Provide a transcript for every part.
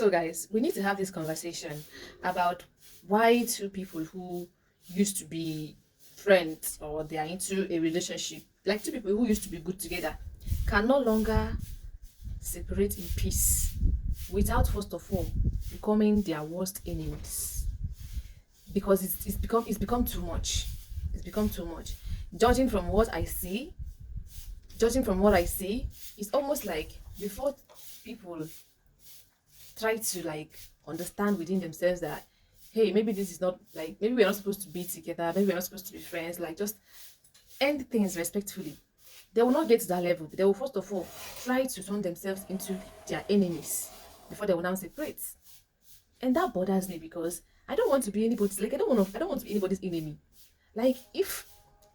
So, guys, we need to have this conversation about why two people who used to be friends or they are into a relationship, like two people who used to be good together, can no longer separate in peace without, first of all, becoming their worst enemies. Because it's become too much. It's become too much. Judging from what I see, judging from what I see, it's almost like before people try to like understand within themselves that hey, maybe this is not like, maybe we're not supposed to be together, maybe we're not supposed to be friends, like just end things respectfully. They will not get to that level. They will first of all try to turn themselves into their enemies before they will now separate. And that bothers me because I don't want to be anybody's, like I don't want to be anybody's enemy. Like if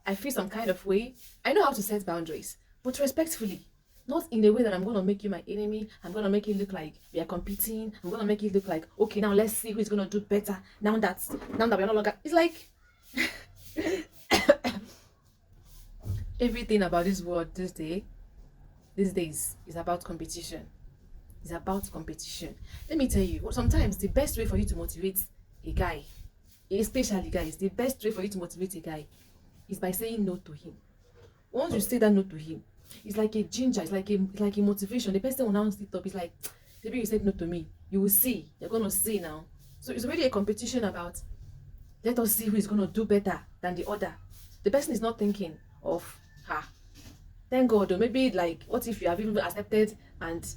I feel some kind of way, I know how to set boundaries, but respectfully. Not in a way that I'm gonna make you my enemy. I'm gonna make it look like we are competing. I'm gonna make it look like, okay, now let's see who's gonna do better. Now that we're no longer, it's like everything about this world these days is about competition. It's about competition. Let me tell you, sometimes the best way for you to motivate a guy, especially guys, the best way for you to motivate a guy is by saying no to him. Once you say that no to him, it's like a ginger, it's like a motivation. The person will now sit up. It's like, maybe you said no to me. You will see. You're gonna see now. So it's already a competition about let us see who is gonna do better than the other. The person is not thinking of her. Thank God, or maybe like, what if you have even accepted and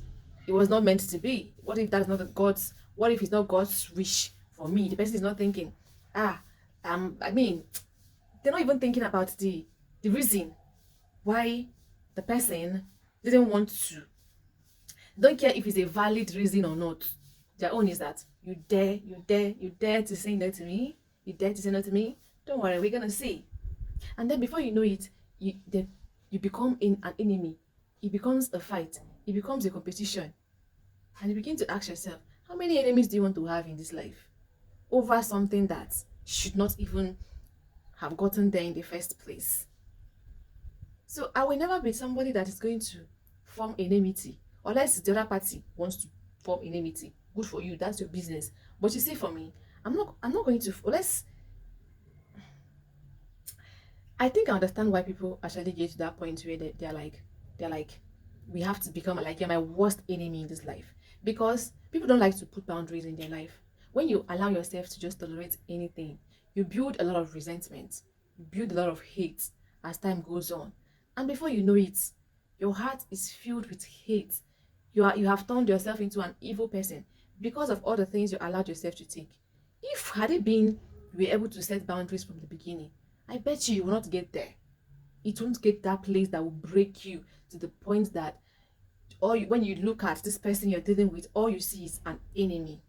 it was not meant to be? What if that's not God's? What if it's not God's wish for me? The person is not thinking, I mean, they're not even thinking about the reason why the person didn't want to. Don't care if it's a valid reason or not. Their own is that you dare to say no to me. You dare to say no to me. Don't worry, we're gonna see. And then before you know it, you become an enemy. It becomes a fight. It becomes a competition. And you begin to ask yourself, how many enemies do you want to have in this life over something that should not even have gotten there in the first place? So I will never be somebody that is going to form enmity unless the other party wants to form enmity. Good for you, that's your business. But you see, for me, I'm not going to, unless, I think I understand why people actually get to that point where they're like, we have to become like, you're my worst enemy in this life. Because people don't like to put boundaries in their life. When you allow yourself to just tolerate anything, you build a lot of resentment, you build a lot of hate as time goes on. And before you know it, your heart is filled with hate. You have turned yourself into an evil person because of all the things you allowed yourself to take. If had it been you were able to set boundaries from the beginning, I bet you will not get there. It won't get that place that will break you to the point that when you look at this person you're dealing with, all you see is an enemy.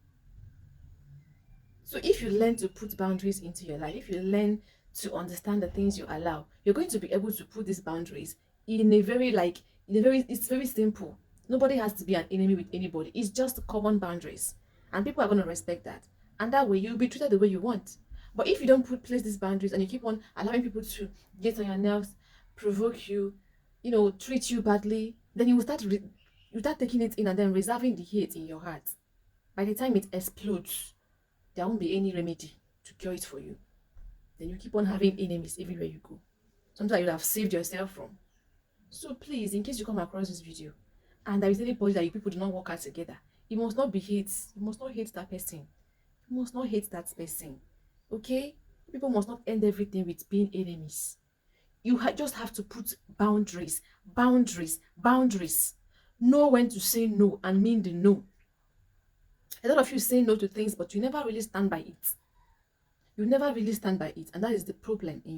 So if you learn to put boundaries into your life, if you learn to understand the things you allow, you're going to be able to put these boundaries it's very simple. Nobody has to be an enemy with anybody. It's just common boundaries. And people are going to respect that. And that way you'll be treated the way you want. But if you don't place these boundaries and you keep on allowing people to get on your nerves, provoke you, treat you badly, then you start taking it in and then reserving the hate in your heart. By the time it explodes, there won't be any remedy to cure it for you. Then you keep on having enemies everywhere you go. Something that you have saved yourself from. So please, in case you come across this video and there is anybody that you people do not work out together, you must not be hate. You must not hate that person. You must not hate that person. Okay? People must not end everything with being enemies. You just have to put boundaries, boundaries, boundaries. Know when to say no and mean the no. A lot of you say no to things, but you never really stand by it. You never really stand by it, and that is the problem in your life.